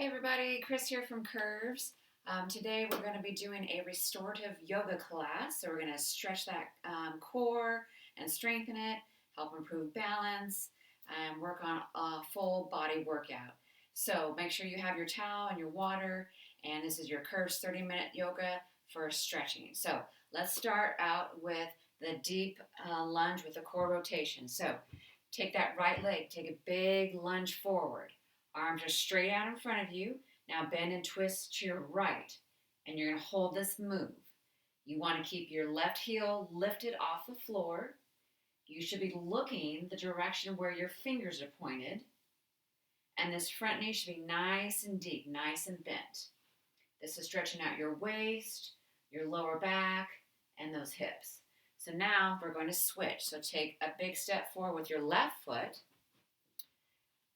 Hey everybody, Chris here from Curves. Today we're going to be doing a restorative yoga class. So we're going to stretch that core and strengthen it, help improve balance, and work on a full body workout. So make sure you have your towel and your water, and this is your Curves 30-minute yoga for stretching. So let's start out with the deep lunge with the core rotation. So take that right leg, take a big lunge forward. Arms are straight out in front of you. Now bend and twist to your right. And you're going to hold this move. You want to keep your left heel lifted off the floor. You should be looking the direction where your fingers are pointed. And this front knee should be nice and deep, nice and bent. This is stretching out your waist, your lower back, and those hips. So now we're going to switch. So take a big step forward with your left foot.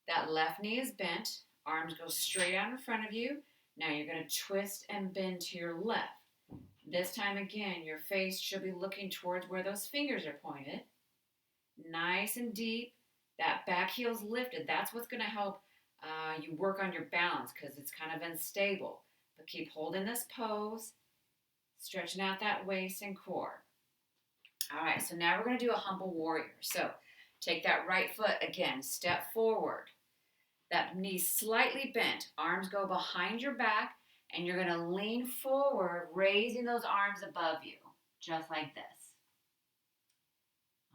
That left knee is bent. Arms go straight out in front of you. Now you're going to twist and bend to your left. This time again, your face should be looking towards where those fingers are pointed. Nice and deep. That back heel's lifted. That's what's going to help you work on your balance because it's kind of unstable. But keep holding this pose, stretching out that waist and core. All right, so now we're going to do a humble warrior. So take that right foot again, step forward. That knee slightly bent, arms go behind your back, and you're going to lean forward, raising those arms above you, just like this.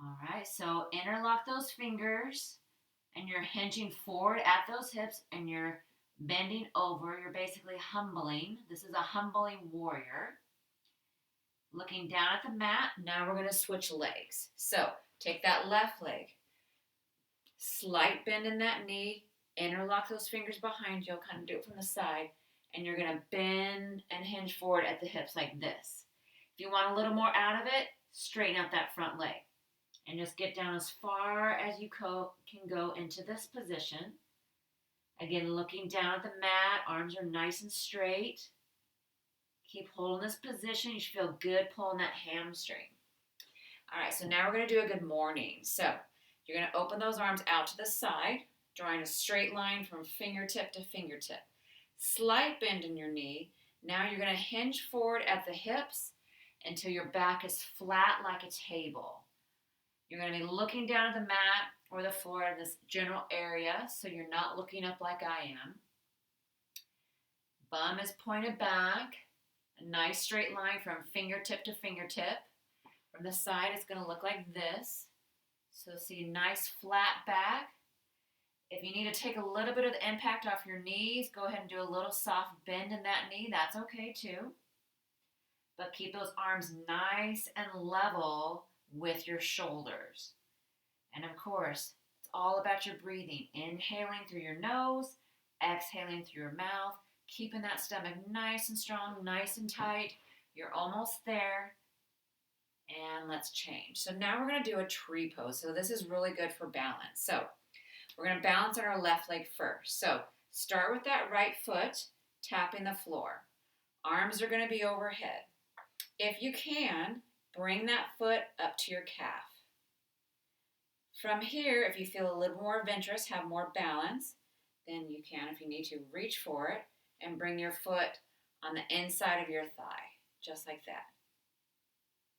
All right, so interlock those fingers, and you're hinging forward at those hips, and you're bending over. You're basically humbling. This is a humbling warrior. Looking down at the mat, now we're going to switch legs. So take that left leg, slight bend in that knee, interlock those fingers behind you. I'll kind of do it from the side. And you're going to bend and hinge forward at the hips like this. If you want a little more out of it, straighten out that front leg. And just get down as far as you can go into this position. Again, looking down at the mat. Arms are nice and straight. Keep holding this position. You should feel good pulling that hamstring. All right, so now we're going to do a good morning. So you're going to open those arms out to the side, drawing a straight line from fingertip to fingertip. Slight bend in your knee. Now you're going to hinge forward at the hips until your back is flat like a table. You're going to be looking down at the mat or the floor in this general area so you're not looking up like I am. Bum is pointed back. A nice straight line from fingertip to fingertip. From the side, it's going to look like this. So see a nice flat back. If you need to take a little bit of the impact off your knees, go ahead and do a little soft bend in that knee. That's okay too. But keep those arms nice and level with your shoulders. And of course, it's all about your breathing. Inhaling through your nose, exhaling through your mouth, keeping that stomach nice and strong, nice and tight. You're almost there. And let's change. So now we're going to do a tree pose. So this is really good for balance. So we're going to balance on our left leg first. So start with that right foot, tapping the floor. Arms are going to be overhead. If you can, bring that foot up to your calf. From here, if you feel a little more adventurous, have more balance, then you can, if you need to, reach for it and bring your foot on the inside of your thigh, just like that.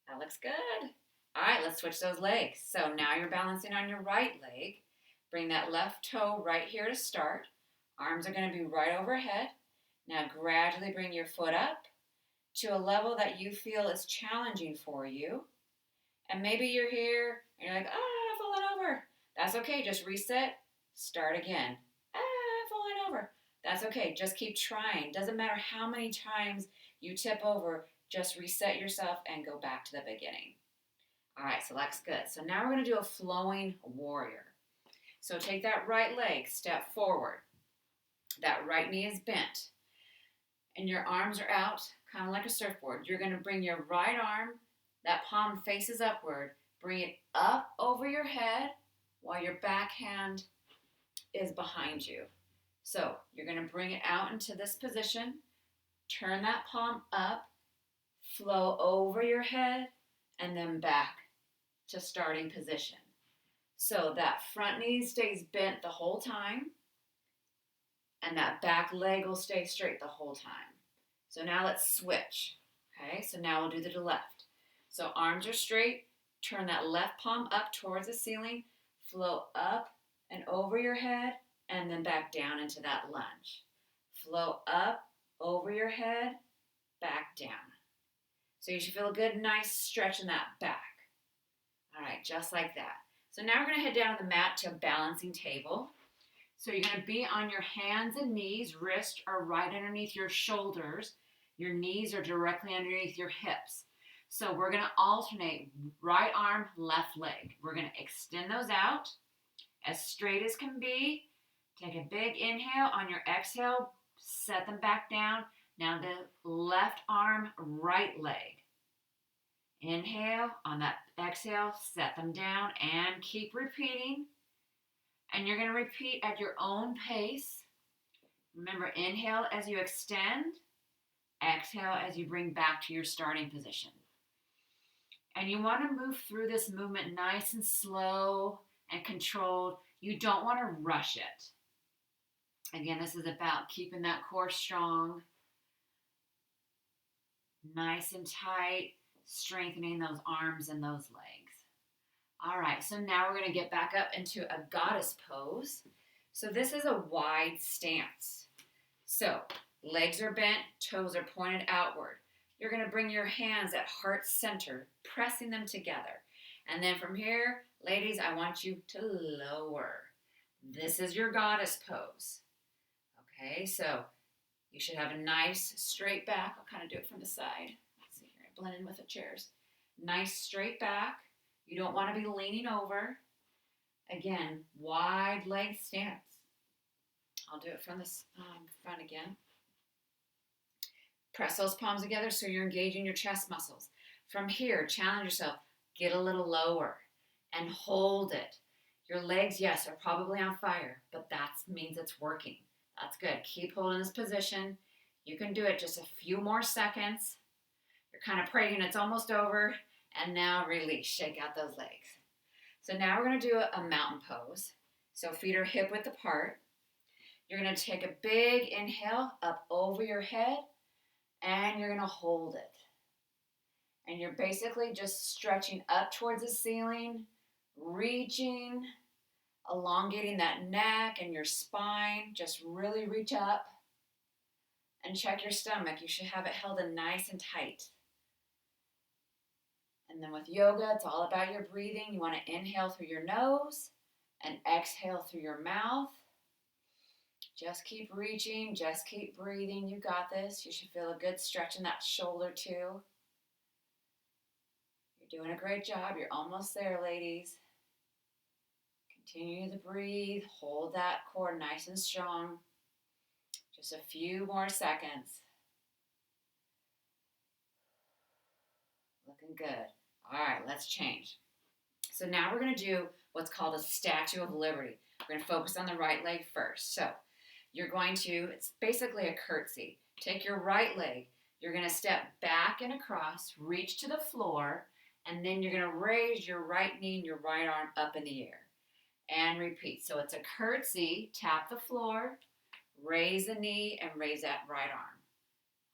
That looks good. All right, let's switch those legs. So now you're balancing on your right leg. Bring that left toe right here to start. Arms are going to be right overhead. Now gradually bring your foot up to a level that you feel is challenging for you. And maybe you're here and you're like, I've fallen over. That's okay. Just reset. Start again. I've fallen over. That's okay. Just keep trying. Doesn't matter how many times you tip over. Just reset yourself and go back to the beginning. All right, so that's good. So now we're going to do a flowing warrior. So take that right leg, step forward. That right knee is bent. And your arms are out, kind of like a surfboard. You're going to bring your right arm, that palm faces upward. Bring it up over your head while your back hand is behind you. So you're going to bring it out into this position. Turn that palm up, flow over your head, and then back to starting position. So that front knee stays bent the whole time. and that back leg will stay straight the whole time. So now let's switch. Okay, so now we'll do the left. So arms are straight, turn that left palm up towards the ceiling, flow up and over your head, and then back down into that lunge. Flow up, over your head, back down. So you should feel a good, nice stretch in that back. All right, just like that. So now we're going to head down to the mat to a balancing table. So you're going to be on your hands and knees, wrists are right underneath your shoulders. Your knees are directly underneath your hips. So we're going to alternate right arm, left leg. We're going to extend those out as straight as can be. Take a big inhale. On your exhale, set them back down. Now the left arm, right leg. Inhale. On that exhale, set them down and keep repeating. And you're going to repeat at your own pace. Remember, inhale as you extend. Exhale as you bring back to your starting position. And you want to move through this movement nice and slow and controlled. You don't want to rush it. Again, this is about keeping that core strong, nice and tight, strengthening those arms and those legs. All right, so now we're going to get back up into a goddess pose. So this is a wide stance. So legs are bent, toes are pointed outward. You're going to bring your hands at heart center, pressing them together. And then from here, ladies, I want you to lower. This is your goddess pose. Okay, so you should have a nice straight back. I'll kind of do it from the side. Let's see here, blend in with the chairs. Nice straight back. You don't want to be leaning over. Again, wide leg stance. I'll do it from the front again. Press those palms together so you're engaging your chest muscles. From here, challenge yourself. Get a little lower and hold it. Your legs, yes, are probably on fire, but that means it's working. That's good. Keep holding this position. You can do it just a few more seconds. You're kind of praying it's almost over. And now release, shake out those legs. So now we're going to do a mountain pose. So feet are hip width apart. You're going to take a big inhale up over your head and you're going to hold it. And you're basically just stretching up towards the ceiling, reaching, elongating that neck and your spine. Just really reach up and check your stomach. You should have it held in nice and tight. And then with yoga, it's all about your breathing. You want to inhale through your nose and exhale through your mouth. Just keep reaching, just keep breathing. You got this. You should feel a good stretch in that shoulder too. You're doing a great job. You're almost there, ladies. Continue to breathe. Hold that core nice and strong. Just a few more seconds. Looking good. All right, let's change. So now we're going to do what's called a Statue of Liberty. We're going to focus on the right leg first. So you're going to, it's basically a curtsy. Take your right leg. You're going to step back and across, reach to the floor, and then you're going to raise your right knee and your right arm up in the air. And repeat. So it's a curtsy, tap the floor, raise the knee, and raise that right arm.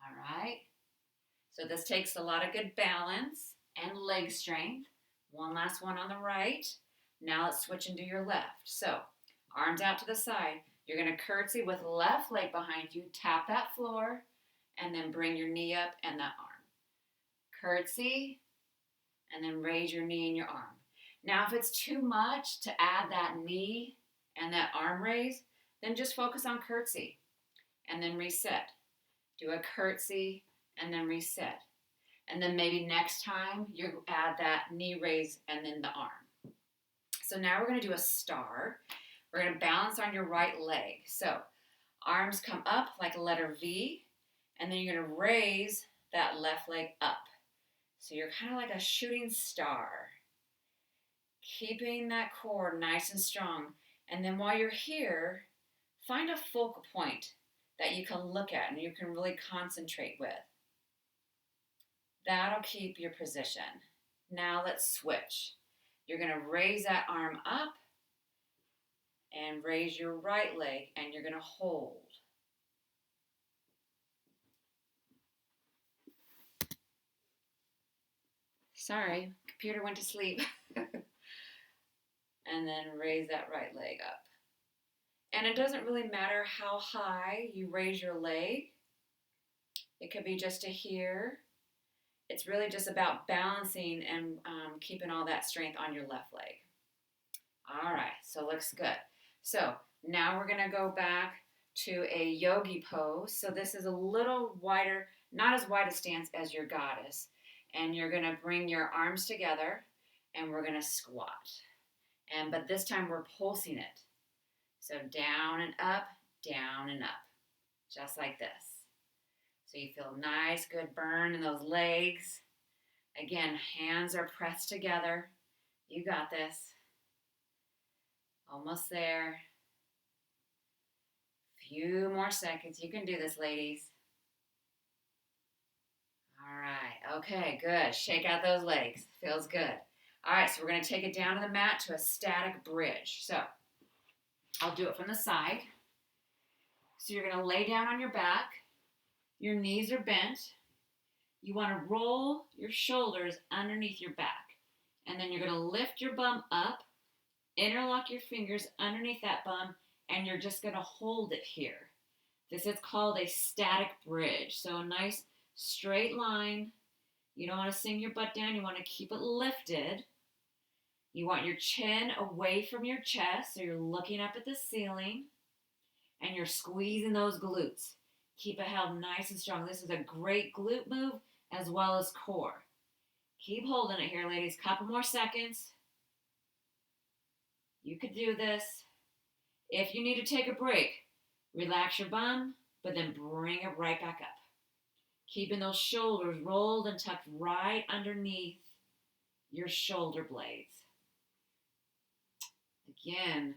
All right? So this takes a lot of good balance and leg strength. One last one on the right. Now let's switch and do your left. So arms out to the side. You're going to curtsy with left leg behind you. Tap that floor and then bring your knee up and that arm. Curtsy and then raise your knee and your arm. Now if it's too much to add that knee and that arm raise, then just focus on curtsy and then reset. Do a curtsy and then reset. And then maybe next time you add that knee raise and then the arm. So now we're going to do a star. We're going to balance on your right leg. So arms come up like a letter V, and then you're going to raise that left leg up. So you're kind of like a shooting star. Keeping that core nice and strong. And then while you're here, find a focal point that you can look at and you can really concentrate with. That'll keep your position. Now let's switch. You're going to raise that arm up and raise your right leg and you're going to hold. Sorry, computer went to sleep. And then raise that right leg up. And it doesn't really matter how high you raise your leg. It could be just to here. It's really just about balancing and keeping all that strength on your left leg. All right, so looks good. So now we're gonna go back to a yogi pose. So this is a little wider, not as wide a stance as your goddess. And you're gonna bring your arms together and we're gonna squat. But this time we're pulsing it. So down and up, just like this. So you feel nice, good burn in those legs. Again, hands are pressed together. You got this. Almost there. Few more seconds. You can do this, ladies. All right. Okay, good. Shake out those legs. Feels good. All right, so we're going to take it down to the mat to a static bridge. So I'll do it from the side. So you're going to lay down on your back. Your knees are bent. You want to roll your shoulders underneath your back. And then you're going to lift your bum up, interlock your fingers underneath that bum, and you're just going to hold it here. This is called a static bridge. So a nice straight line. You don't want to sink your butt down. You want to keep it lifted. You want your chin away from your chest, so you're looking up at the ceiling, and you're squeezing those glutes. Keep it held nice and strong. This is a great glute move as well as core. Keep holding it here, ladies. Couple more seconds. You could do this. If you need to take a break, relax your bum, but then bring it right back up. Keeping those shoulders rolled and tucked right underneath your shoulder blades. Again,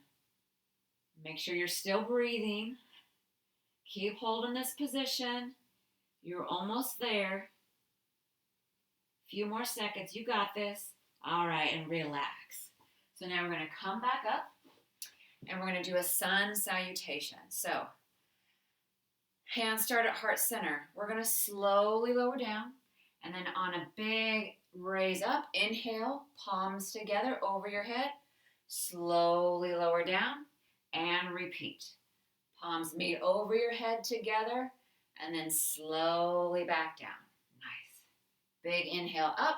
make sure you're still breathing. Keep holding this position. You're almost there. Few more seconds. You got this. All right, and relax. So now we're going to come back up and we're going to do a sun salutation. So hands start at heart center. We're going to slowly lower down and then on a big raise up, inhale, palms together over your head. Slowly lower down and repeat. Palms meet over your head together and then slowly back down. Nice. Big inhale up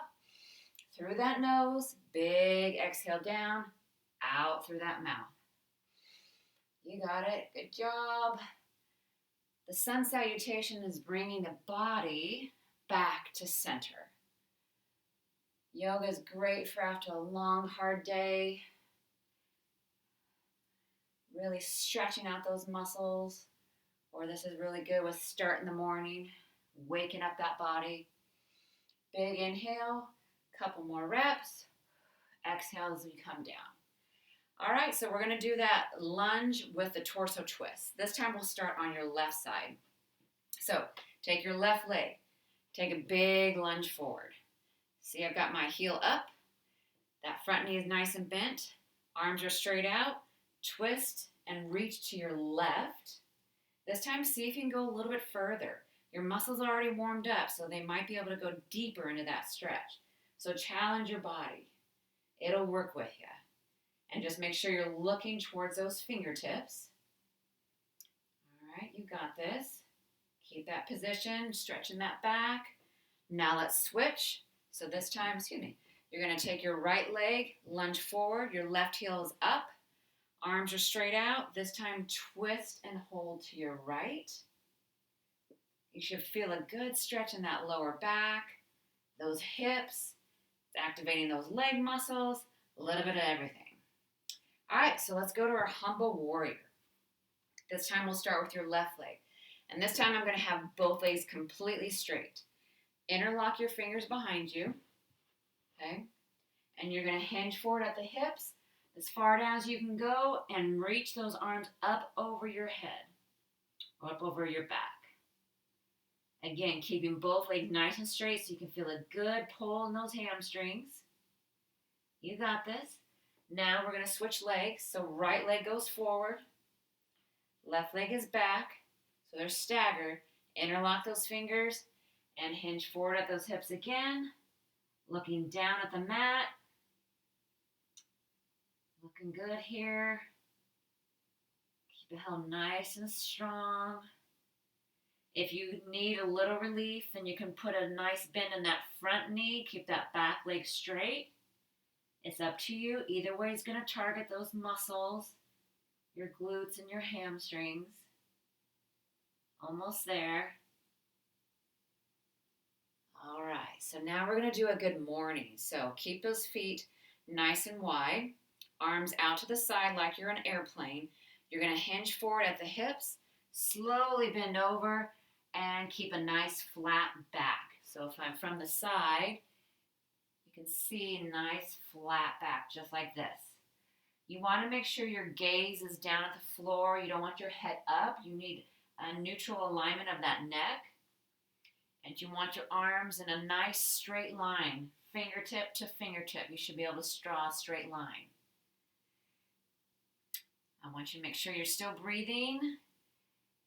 through that nose. Big exhale down, out through that mouth. You got it. Good job. The sun salutation is bringing the body back to center. Yoga is great for after a long, hard day. Really stretching out those muscles. Or this is really good with start in the morning, waking up that body. Big inhale, couple more reps. Exhale as we come down. All right, so we're going to do that lunge with the torso twist. This time we'll start on your left side. So take your left leg, take a big lunge forward. See, I've got my heel up. That front knee is nice and bent. Arms are straight out. Twist and reach to your left. This time, see if you can go a little bit further. Your muscles are already warmed up, so they might be able to go deeper into that stretch. So challenge your body. It'll work with you. And just make sure you're looking towards those fingertips. All right, you got this. Keep that position, stretching that back. Now let's switch. So this time, you're going to take your right leg, lunge forward. Your left heel is up. Arms are straight out. This time, twist and hold to your right. You should feel a good stretch in that lower back, those hips, activating those leg muscles, a little bit of everything. All right, so let's go to our humble warrior. This time we'll start with your left leg. And this time I'm going to have both legs completely straight. Interlock your fingers behind you. Okay? And you're going to hinge forward at the hips as far down as you can go and reach those arms up over your head or up over your back. Again, keeping both legs nice and straight so you can feel a good pull in those hamstrings. You got this. Now we're going to switch legs. So right leg goes forward. Left leg is back. So they're staggered. Interlock those fingers and hinge forward at those hips again. Looking down at the mat. Looking good here. Keep it held nice and strong. If you need a little relief, then you can put a nice bend in that front knee. Keep that back leg straight. It's up to you. Either way is going to target those muscles, your glutes and your hamstrings. Almost there. All right, so now we're going to do a good morning. So keep those feet nice and wide, arms out to the side like you're an airplane. You're going to hinge forward at the hips, slowly bend over, and keep a nice flat back. So if I'm from the side, you can see nice flat back, just like this. You want to make sure your gaze is down at the floor. You don't want your head up. You need a neutral alignment of that neck. And you want your arms in a nice straight line, fingertip to fingertip. You should be able to draw a straight line. I want you to make sure you're still breathing.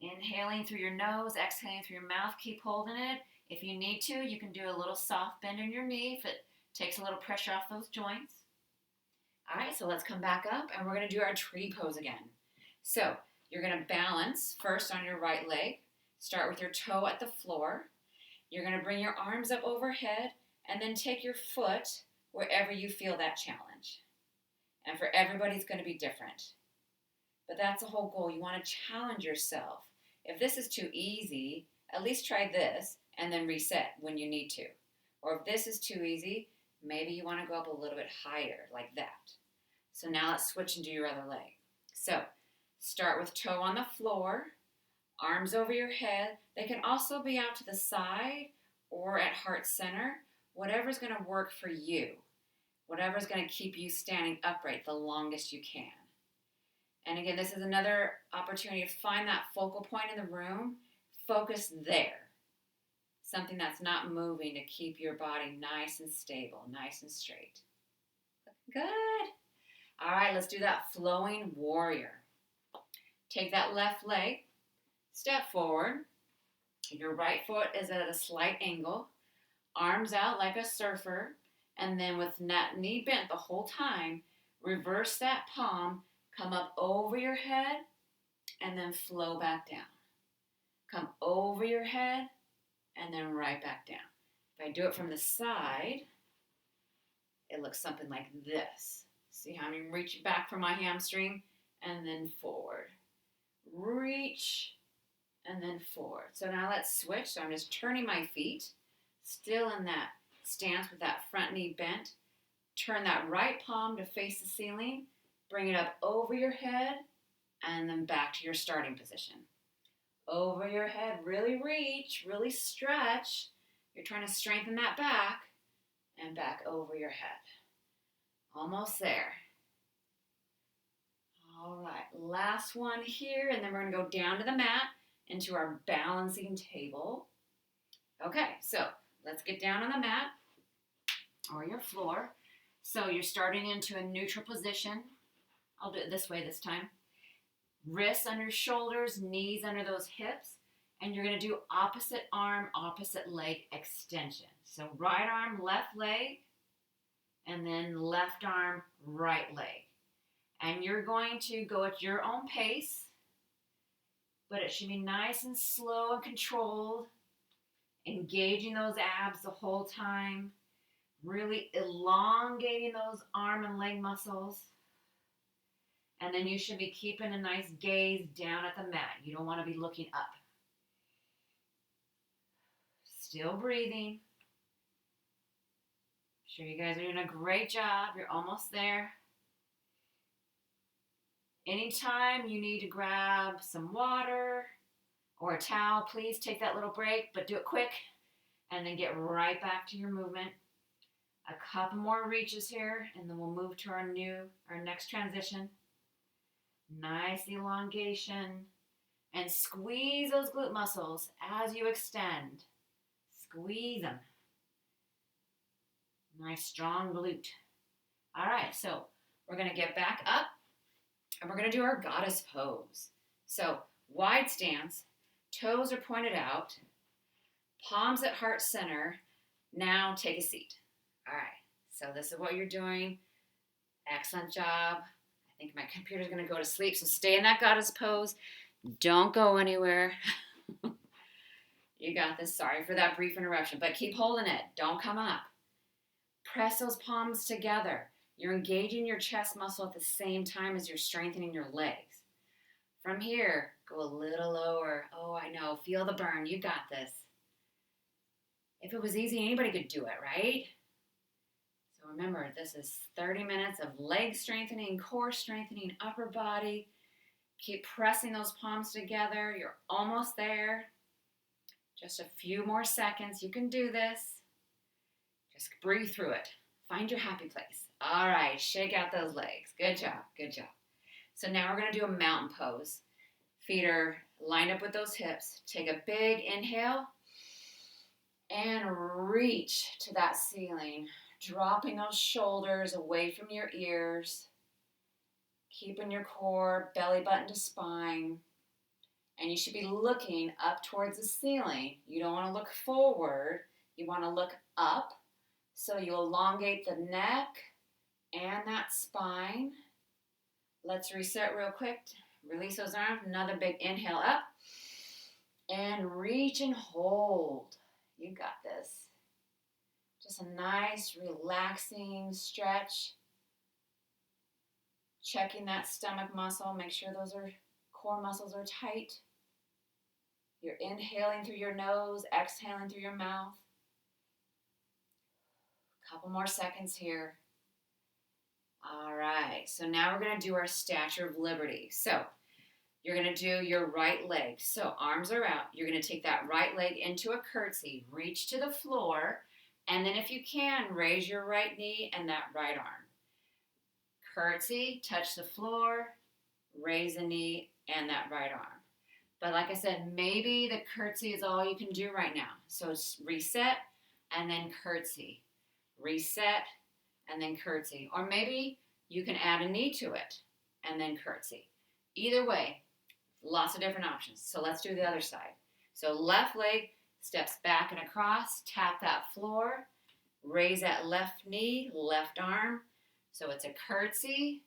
Inhaling through your nose, exhaling through your mouth. Keep holding it. If you need to, you can do a little soft bend in your knee if it takes a little pressure off those joints. All right, so let's come back up and we're going to do our tree pose again. So you're going to balance first on your right leg. Start with your toe at the floor. You're going to bring your arms up overhead and then take your foot wherever you feel that challenge. And for everybody, it's going to be different. But that's the whole goal. You want to challenge yourself. If this is too easy, at least try this and then reset when you need to. Or if this is too easy, maybe you want to go up a little bit higher, like that. So now let's switch and do your other leg. So start with toe on the floor, arms over your head. They can also be out to the side or at heart center, whatever's going to work for you, whatever's going to keep you standing upright the longest you can. And again, this is another opportunity to find that focal point in the room. Focus there. Something that's not moving to keep your body nice and stable, nice and straight. Good. All right, let's do that flowing warrior. Take that left leg, step forward. Your right foot is at a slight angle. Arms out like a surfer. And then with that knee bent the whole time, reverse that palm, come up over your head, and then flow back down. Come over your head, and then right back down. If I do it from the side, it looks something like this. See how I'm reaching back from my hamstring, and then forward. Reach, and then forward. So now let's switch. So I'm just turning my feet, still in that stance with that front knee bent. Turn that right palm to face the ceiling. Bring it up over your head, and then back to your starting position. Over your head, really reach, really stretch. You're trying to strengthen that back, and back over your head. Almost there. All right, last one here, and then we're going to go down to the mat into our balancing table. Okay, so let's get down on the mat or your floor. So you're starting into a neutral position. I'll do it this way this time. Wrists under shoulders, knees under those hips, and you're going to do opposite arm, opposite leg extension. So right arm, left leg, and then left arm, right leg. And you're going to go at your own pace, but it should be nice and slow and controlled, engaging those abs the whole time, really elongating those arm and leg muscles. And then you should be keeping a nice gaze down at the mat. You don't want to be looking up. Still breathing. Sure, you guys are doing a great job. You're almost there. Anytime you need to grab some water or a towel, please take that little break, but do it quick and then get right back to your movement. A couple more reaches here, and then we'll move to our next transition. Nice elongation, and squeeze those glute muscles as you extend. Squeeze them. Nice strong glute. All right, so we're going to get back up, and we're going to do our goddess pose. So wide stance, toes are pointed out, palms at heart center. Now take a seat. All right, so this is what you're doing. Excellent job. I think my computer's gonna go to sleep, so stay in that goddess pose. Don't go anywhere. You got this. Sorry for that brief interruption, but keep holding it. Don't come up. Press those palms together. You're engaging your chest muscle at the same time as you're strengthening your legs. From here, go a little lower. Oh, I know. Feel the burn. You got this. If it was easy, anybody could do it, right? So remember, this is 30 minutes of leg strengthening, core strengthening, upper body. Keep pressing those palms together. You're almost there. Just a few more seconds. You can do this. Just breathe through it. Find your happy place. All right, shake out those legs. Good job, good job. So now we're going to do a mountain pose. Feet are lined up with those hips. Take a big inhale and reach to that ceiling. Dropping those shoulders away from your ears. Keeping your core, belly button to spine. And you should be looking up towards the ceiling. You don't want to look forward. You want to look up. So you elongate the neck and that spine. Let's reset real quick. Release those arms. Another big inhale up. And reach and hold. You got this. Just a nice, relaxing stretch. Checking that stomach muscle. Make sure those core muscles are tight. You're inhaling through your nose, exhaling through your mouth. Couple more seconds here. All right, so now we're going to do our Statue of Liberty. So you're going to do your right leg. So arms are out. You're going to take that right leg into a curtsy. Reach to the floor. And then if you can, raise your right knee and that right arm. Curtsy, touch the floor, raise the knee and that right arm. But like I said, maybe the curtsy is all you can do right now. So reset and then curtsy. Reset and then curtsy. Or maybe you can add a knee to it and then curtsy. Either way, lots of different options. So let's do the other side. So left leg steps back and across, tap that floor, raise that left knee, left arm. So it's a curtsy,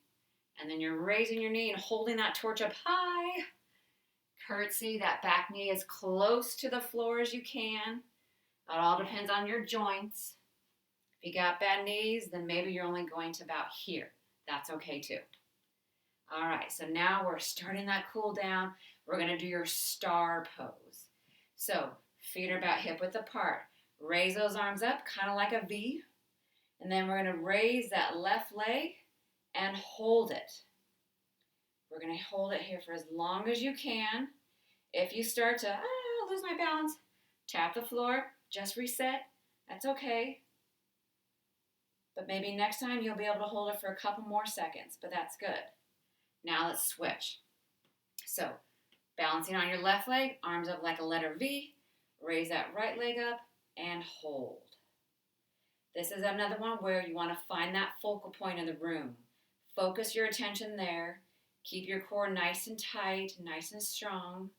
and then you're raising your knee and holding that torch up high. Curtsy, that back knee as close to the floor as you can. It all depends on your joints. If you got bad knees, then maybe you're only going to about here. That's okay too. All right, so now we're starting that cool down. We're going to do your star pose. So feet are about hip width apart. Raise those arms up, kind of like a V. And then we're going to raise that left leg and hold it. We're going to hold it here for as long as you can. If you start to lose my balance, tap the floor, just reset. That's okay. But maybe next time you'll be able to hold it for a couple more seconds, but that's good. Now let's switch. So balancing on your left leg, arms up like a letter V. Raise that right leg up and hold. This is another one where you want to find that focal point in the room. Focus your attention there. Keep your core nice and tight, nice and strong.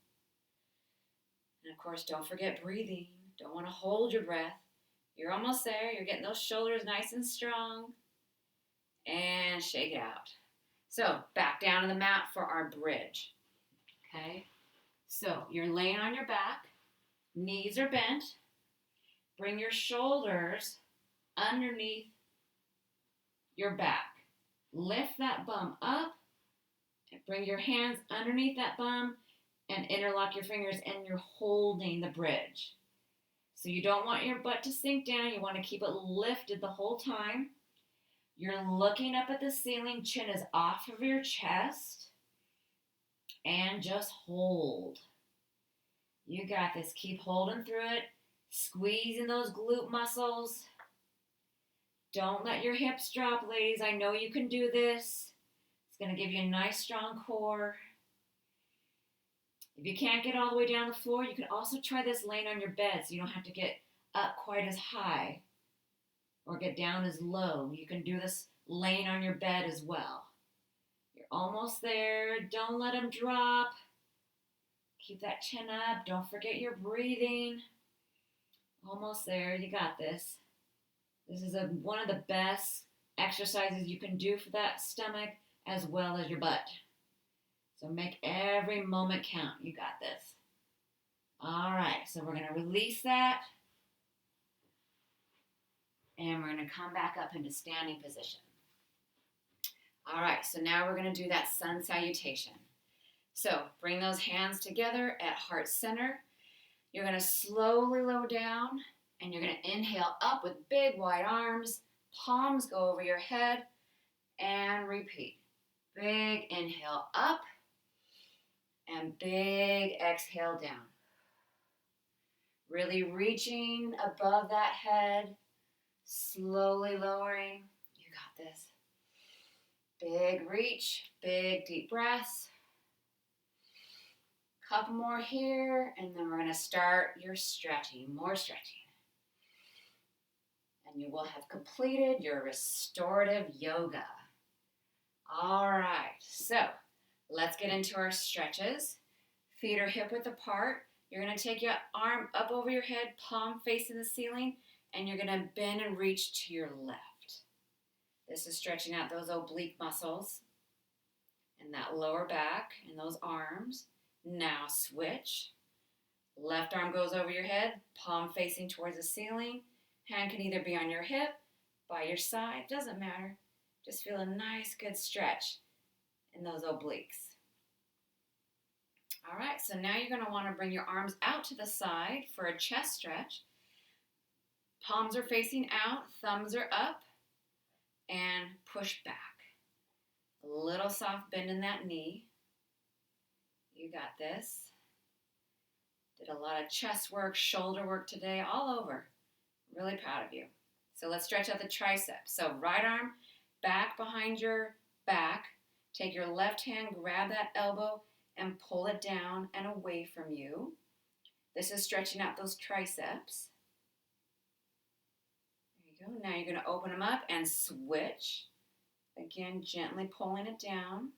And of course, don't forget breathing. Don't want to hold your breath. You're almost there. You're getting those shoulders nice and strong. And shake it out. So back down to the mat for our bridge. Okay? So you're laying on your back. Knees are bent. Bring your shoulders underneath your back. Lift that bum up. And bring your hands underneath that bum and interlock your fingers, and you're holding the bridge. So you don't want your butt to sink down. You want to keep it lifted the whole time. You're looking up at the ceiling. Chin is off of your chest. And just hold. You got this. Keep holding through it. Squeezing those glute muscles. Don't let your hips drop, ladies. I know you can do this. It's going to give you a nice, strong core. If you can't get all the way down the floor, you can also try this laying on your bed so you don't have to get up quite as high or get down as low. You can do this laying on your bed as well. You're almost there. Don't let them drop. Keep that chin up. Don't forget your breathing. Almost there. You got this. This is one of the best exercises you can do for that stomach as well as your butt. So make every moment count. You got this. All right, so we're going to release that. And we're going to come back up into standing position. All right, so now we're going to do that sun salutation. So bring those hands together at heart center. You're going to slowly lower down, and you're going to inhale up with big wide arms. Palms go over your head, and repeat. Big inhale up, and big exhale down. Really reaching above that head, slowly lowering. You got this. Big reach, big deep breaths. Couple more here, and then we're going to start your stretching, more stretching. And you will have completed your restorative yoga. All right, so let's get into our stretches. Feet are hip width apart. You're going to take your arm up over your head, palm facing the ceiling, and you're going to bend and reach to your left. This is stretching out those oblique muscles and that lower back and those arms. Now switch. Left arm goes over your head, palm facing towards the ceiling. Hand can either be on your hip, by your side, doesn't matter. Just feel a nice, good stretch in those obliques. All right, so now you're going to want to bring your arms out to the side for a chest stretch. Palms are facing out, thumbs are up, and push back. A little soft bend in that knee. You got this. Did a lot of chest work, shoulder work today, all over. Really proud of you. So let's stretch out the triceps. So right arm back behind your back. Take your left hand, grab that elbow, and pull it down and away from you. This is stretching out those triceps. There you go. Now you're going to open them up and switch. Again, gently pulling it down.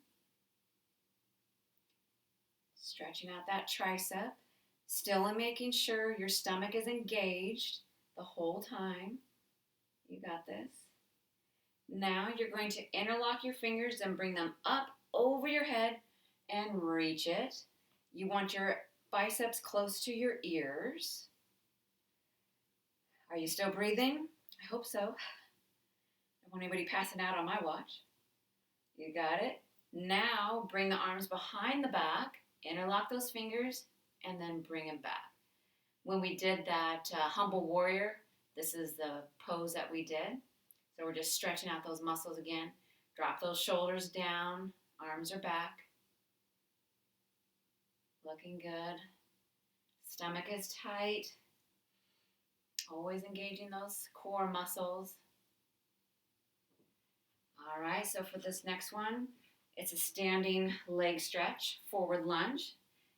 Stretching out that tricep. Still making sure your stomach is engaged the whole time. You got this. Now you're going to interlock your fingers and bring them up over your head and reach it. You want your biceps close to your ears. Are you still breathing? I hope so. I don't want anybody passing out on my watch. You got it. Now bring the arms behind the back, interlock those fingers, and then bring them back. When we did that humble warrior, this is the pose that we did. So we're just stretching out those muscles again. Drop those shoulders down, arms are back. Looking good. Stomach is tight. Always engaging those core muscles. All right, so for this next one, it's a standing leg stretch, forward lunge.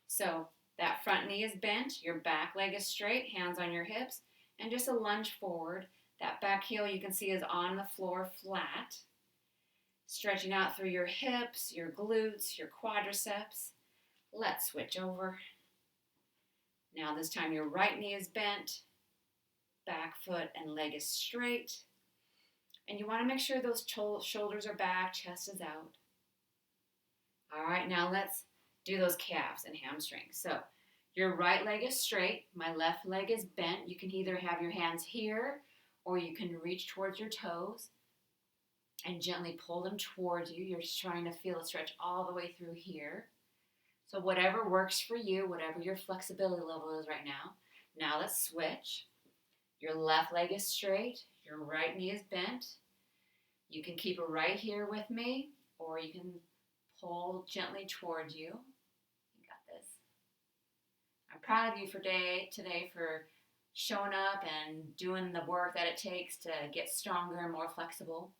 So that front knee is bent, your back leg is straight, hands on your hips, and just a lunge forward. That back heel you can see is on the floor flat. Stretching out through your hips, your glutes, your quadriceps. Let's switch over. Now this time your right knee is bent, back foot and leg is straight. And you want to make sure those shoulders are back, chest is out. All right, now let's do those calves and hamstrings. So your right leg is straight, my left leg is bent. You can either have your hands here or you can reach towards your toes and gently pull them towards you. You're just trying to feel a stretch all the way through here. So whatever works for you, whatever your flexibility level is right now. Now let's switch. Your left leg is straight, your right knee is bent. You can keep it right here with me, or you can pull gently towards you. You got this. I'm proud of you today for showing up and doing the work that it takes to get stronger and more flexible.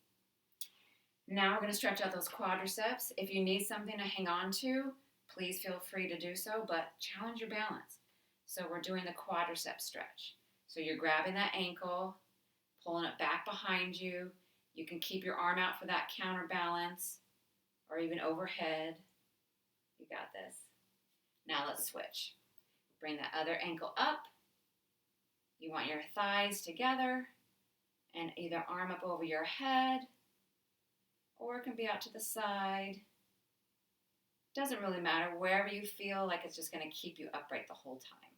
Now we're going to stretch out those quadriceps. If you need something to hang on to, please feel free to do so, but challenge your balance. So we're doing the quadricep stretch. So you're grabbing that ankle, pulling it back behind you. You can keep your arm out for that counterbalance or even overhead. You got this. Now let's switch. Bring that other ankle up. You want your thighs together and either arm up over your head or it can be out to the side. Doesn't really matter, wherever you feel like it's just going to keep you upright the whole time.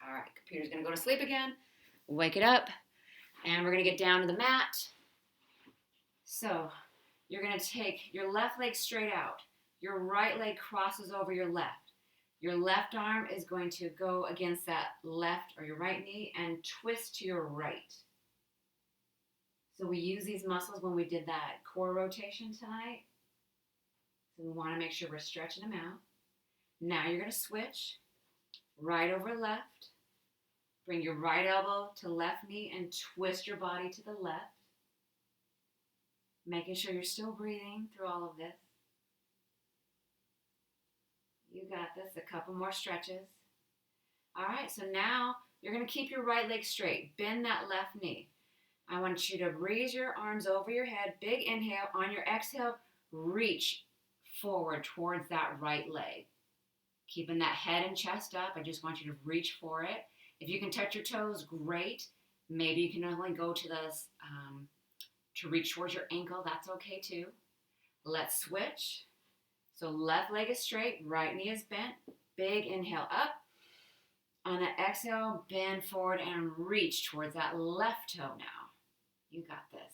All right, computer's going to go to sleep again. Wake it up, and we're going to get down to the mat. So you're going to take your left leg straight out. Your right leg crosses over your left. Your left arm is going to go against that left or your right knee and twist to your right. So we use these muscles when we did that core rotation tonight. So we want to make sure we're stretching them out. Now you're going to switch right over left. Bring your right elbow to left knee and twist your body to the left. Making sure you're still breathing through all of this. You got this. A couple more stretches. All right, so now you're going to keep your right leg straight. Bend that left knee. I want you to raise your arms over your head. Big inhale. On your exhale, reach forward towards that right leg. Keeping that head and chest up. I just want you to reach for it. If you can touch your toes, great. Maybe you can only go to this to reach towards your ankle. That's okay too. Let's switch. So left leg is straight, right knee is bent. Big inhale up. On the exhale, bend forward and reach towards that left toe now. You got this.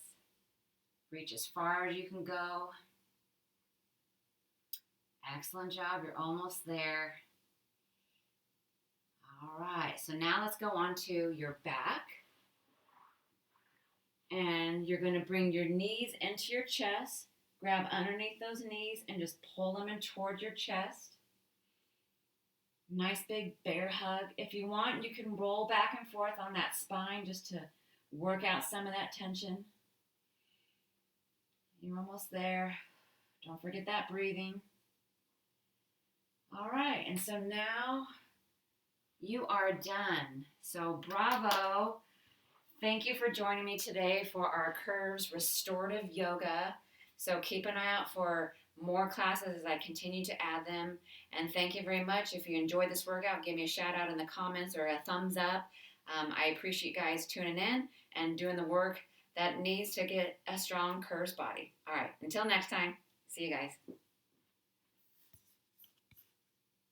Reach as far as you can go. Excellent job. You're almost there. All right. So now let's go on to your back. And you're going to bring your knees into your chest. Grab underneath those knees and just pull them in toward your chest. Nice big bear hug. If you want, you can roll back and forth on that spine just to work out some of that tension. You're almost there. Don't forget that breathing. All right, and so now you are done. So bravo. Thank you for joining me today for our Curves Restorative Yoga. So keep an eye out for more classes as I continue to add them. And thank you very much. If you enjoyed this workout, give me a shout out in the comments or a thumbs up. I appreciate you guys tuning in and doing the work that needs to get a strong curves body. All right, until next time, see you guys.